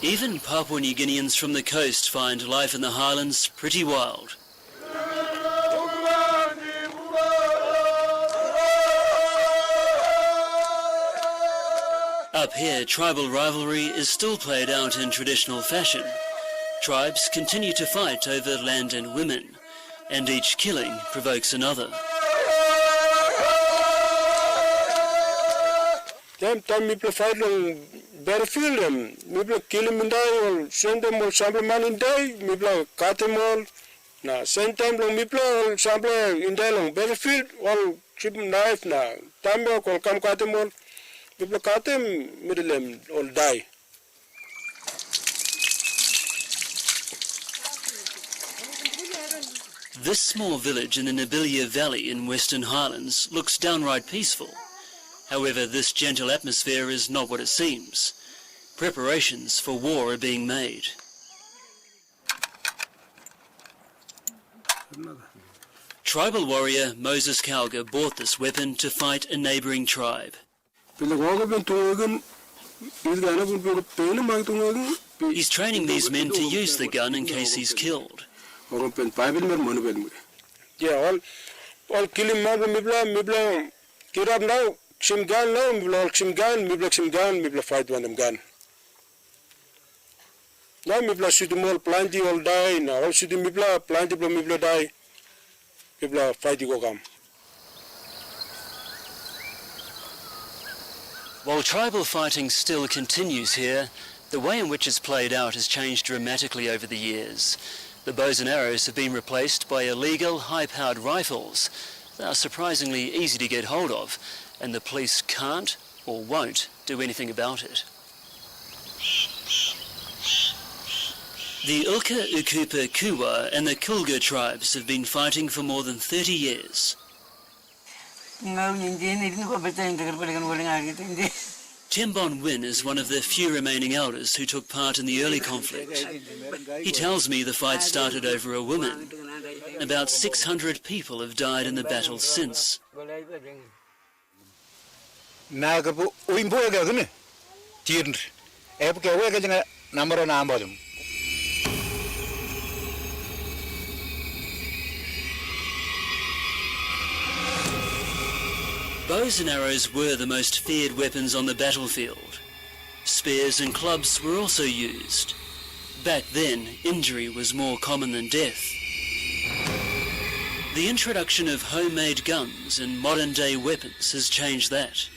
Even Papua New Guineans from the coast find life in the Highlands pretty wild. Up here, tribal rivalry is still played out in traditional fashion. Tribes continue to fight over land and women, and each killing provokes another. Time people fight on battlefield, people kill them and die, or send them or sample man in die, people cut them all. Now, same time long people sample in die on battlefield, all chip knife now. Time all come cut them all. People cut them, middle them all die. This small village in the Nobilia Valley in Western Highlands looks downright peaceful. However, this gentle atmosphere is not what it seems. Preparations for war are being made. Tribal warrior Moses Kauga bought this weapon to fight a neighbouring tribe. He's training these men to use the gun in case he's killed. Yeah, all killing man, mibla, get up now. Sim gun now, mibla sim gun, mibla fight one them gun. Now mibla shoot them all, plenty all die. Now all shoot them mibla, plenty mibla die. Mibla fight go come. While tribal fighting still continues here, the way in which it's played out has changed dramatically over the years. The bows and arrows have been replaced by illegal, high-powered rifles. They are surprisingly easy to get hold of, and the police can't or won't do anything about it. The Ilka, Ukupa, Kuwa and the Kulga tribes have been fighting for more than 30 years. Tembon Win is one of the few remaining elders who took part in the early conflict. He tells me the fight started over a woman. About 600 people have died in the battle since. Bows and arrows were the most feared weapons on the battlefield. Spears and clubs were also used. Back then, injury was more common than death. The introduction of homemade guns and modern-day weapons has changed that.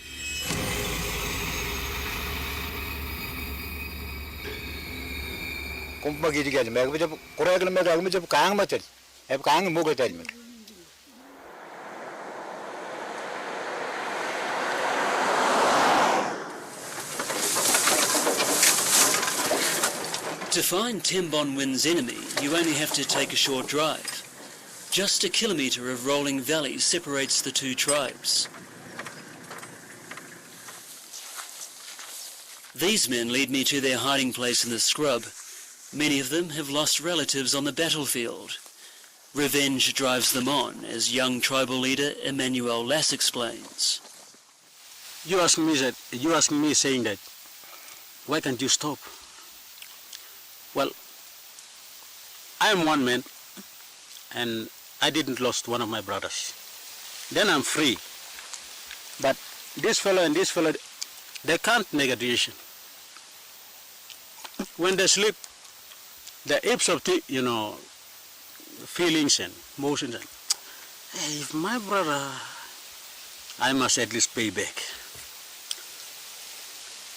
To find Tembon Win's enemy, you only have to take a short drive. Just a kilometre of rolling valley separates the two tribes. These men lead me to their hiding place in the scrub. Many of them have lost relatives on the battlefield. Revenge drives them on, as young tribal leader Emmanuel Lass explains. You ask me saying that, why can't you stop? Well, I am one man, and I didn't lost one of my brothers. Then I'm free. But this fellow and this fellow, they can't make a decision. When they sleep, the apes of feelings and emotions. And, hey, if my brother, I must at least pay back.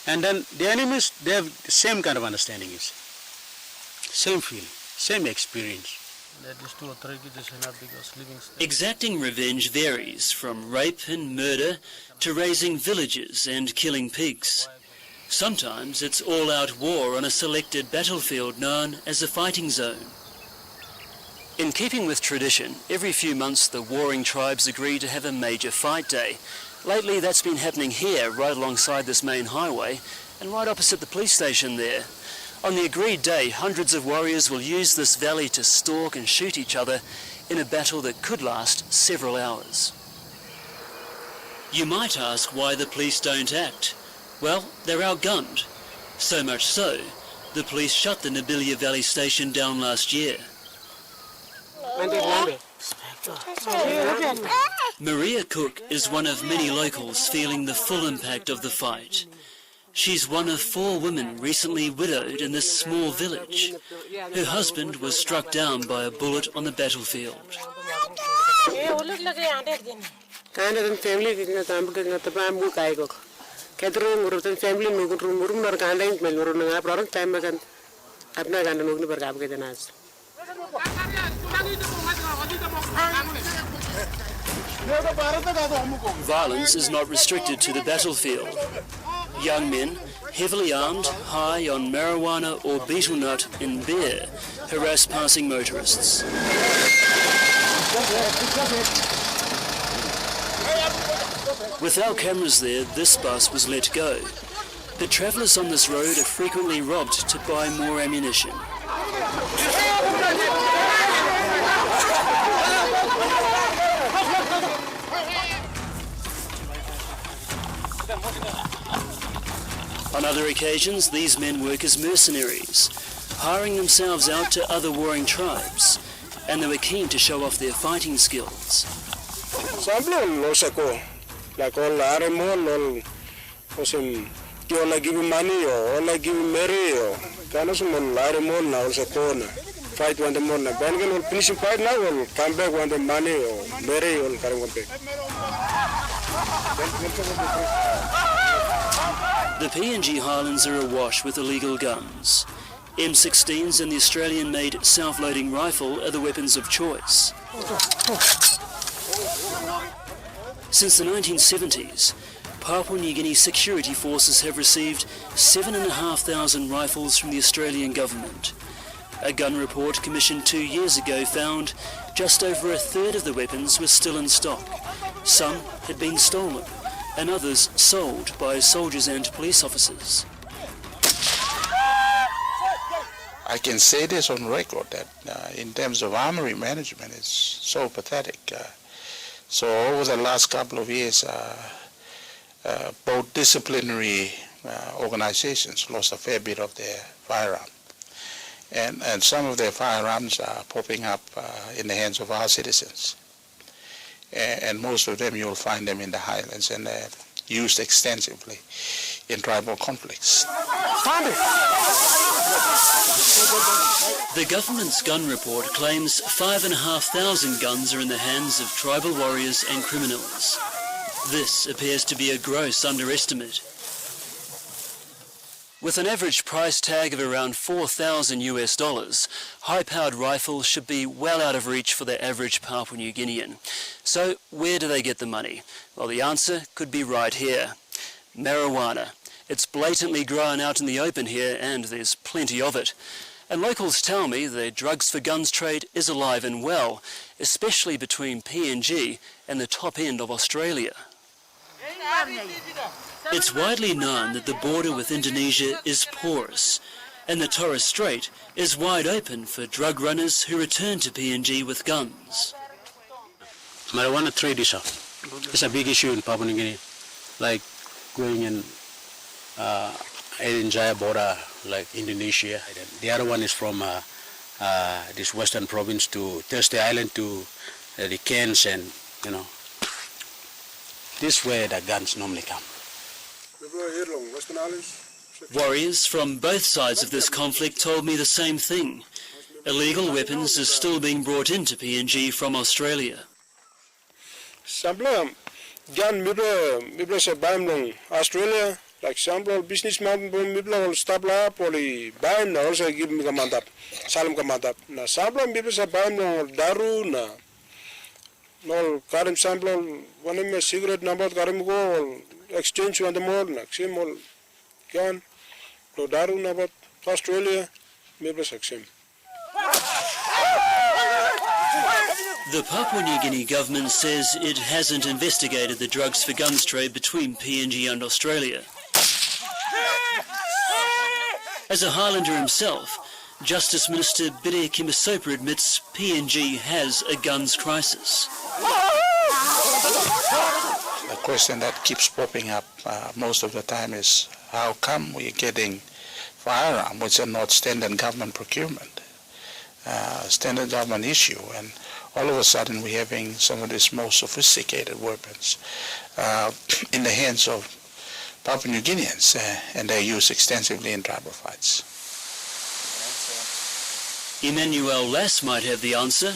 And then the enemies, they have the same kind of understanding. Same feeling, same experience. Exacting revenge varies from rape and murder to raising villages and killing pigs. Sometimes it's all-out war on a selected battlefield known as a fighting zone. In keeping with tradition, every few months the warring tribes agree to have a major fight day. Lately that's been happening here, right alongside this main highway, and right opposite the police station there. On the agreed day, hundreds of warriors will use this valley to stalk and shoot each other in a battle that could last several hours. You might ask why the police don't act. Well, they're outgunned. So much so The police shut the Nabilia Valley station down last year. Maria Cook is one of many locals feeling the full impact of the fight. She's one of 4 women recently widowed in this small village. Her husband was struck down by a bullet on the battlefield. Violence is not restricted to the battlefield. Young men, heavily armed, high on marijuana or betel nut in beer, harass passing motorists. With our cameras there, this bus was let go. But travellers on this road are frequently robbed to buy more ammunition. On other occasions, these men work as mercenaries, hiring themselves out to other warring tribes, and they were keen to show off their fighting skills. Like all Aramon, or all give money, or all give Mary, or Canasum, Aramon, also corner. Fight one the morning. Bengal will finish the fight now, or come back when the money, or Mary, or Karampe. The PNG Highlands are awash with illegal guns. M16s and the Australian-made self-loading rifle are the weapons of choice. Since the 1970s, Papua New Guinea security forces have received 7,500 rifles from the Australian government. A gun report commissioned 2 years ago found just over a third of the weapons were still in stock. Some had been stolen, and others sold by soldiers and police officers. I can say this on record that in terms of armory management, it's so pathetic. So over the last couple of years, both disciplinary organizations lost a fair bit of their firearms. And some of their firearms are popping up in the hands of our citizens. And most of them, you'll find them in the Highlands, and they're used extensively in tribal conflicts. The government's gun report claims 5,500 guns are in the hands of tribal warriors and criminals. This appears to be a gross underestimate. With an average price tag of around $4,000, high-powered rifles should be well out of reach for the average Papua New Guinean. So where do they get the money? Well, the answer could be right here. Marijuana. It's blatantly grown out in the open here, and there's plenty of it. And locals tell me the drugs for guns trade is alive and well, especially between PNG and the top end of Australia. It's widely known that the border with Indonesia is porous, and the Torres Strait is wide open for drug runners who return to PNG with guns. Marijuana trade is a big issue in Papua New Guinea, like going in Jaya border, like Indonesia. The other one is from this western province to Thursday Island to the Cairns, and this is where the guns normally come. Warriors from both sides of this conflict told me the same thing. Illegal weapons are still being brought into PNG from Australia. Sample gun mibla se baim long Australia, like sample businessman mibla stop la poli baim na also give me kamantap salam kamantap na sample mibla se baim long daru na no karim sample one of my cigarette number karim go exchange on the mall na sim all gun no daru na but Australia mibla seksem. The Papua New Guinea government says it hasn't investigated the drugs for guns trade between PNG and Australia. As a Highlander himself, Justice Minister Bide Kimasopa admits PNG has a guns crisis. The question that keeps popping up most of the time is how come we're getting firearm, which are not standard government procurement, standard government issue, and all of a sudden we're having some of these more sophisticated weapons in the hands of Papua New Guineans, and they're used extensively in tribal fights. Emmanuel Lass might have the answer.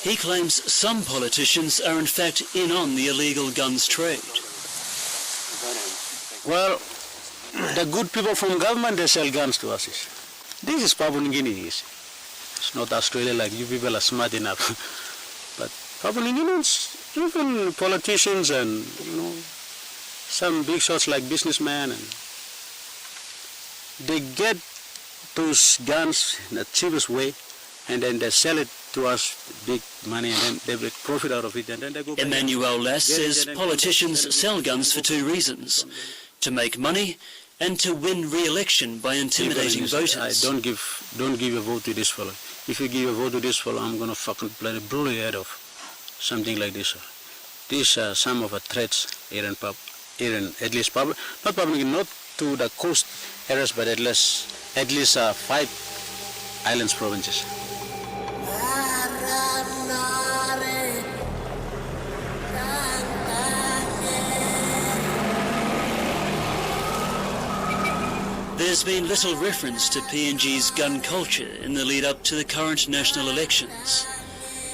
He claims some politicians are in fact in on the illegal guns trade. Well, the good people from government, they sell guns to us. This is Papua New Guinea. It's not Australia like you people are smart enough. But Papua New Guineans, even politicians and, some big shots like businessmen, and they get those guns in the cheapest way, and then they sell it to us big money, and then they make profit out of it, and then they go back. Emmanuel Lass says politicians sell guns for two reasons: to make money and to win re-election by intimidating voters. Don't give a vote to this fellow. If you give a vote to this fellow, I'm gonna fucking bloody blow your head off. Something like this. These are some of the threats here in at least not probably not to the coast areas, but at least 5 islands provinces. There's been little reference to PNG's gun culture in the lead up to the current national elections.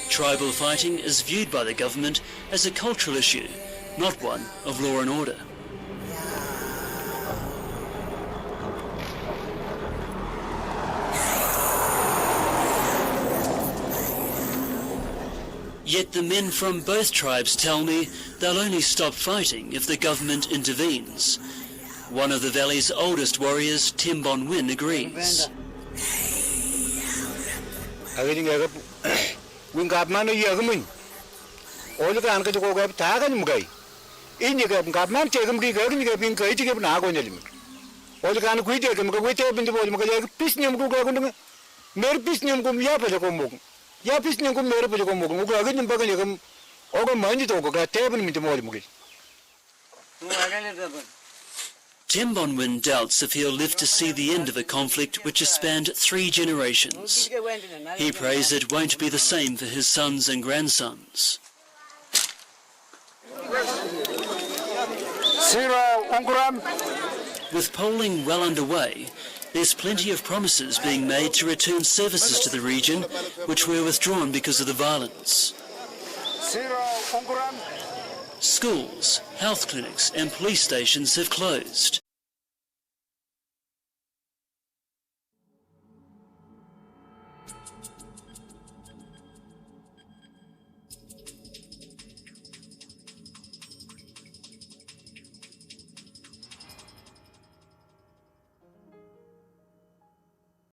Tribal fighting is viewed by the government as a cultural issue, not one of law and order. Yet the men from both tribes tell me they'll only stop fighting if the government intervenes. One of the valley's oldest warriors, Timbon Win, agrees. Timbon Win doubts if he'll live to see the end of a conflict which has spanned 3 generations. He prays it won't be the same for his sons and grandsons. With polling well underway, there's plenty of promises being made to return services to the region which were withdrawn because of the violence. Schools, health clinics and police stations have closed.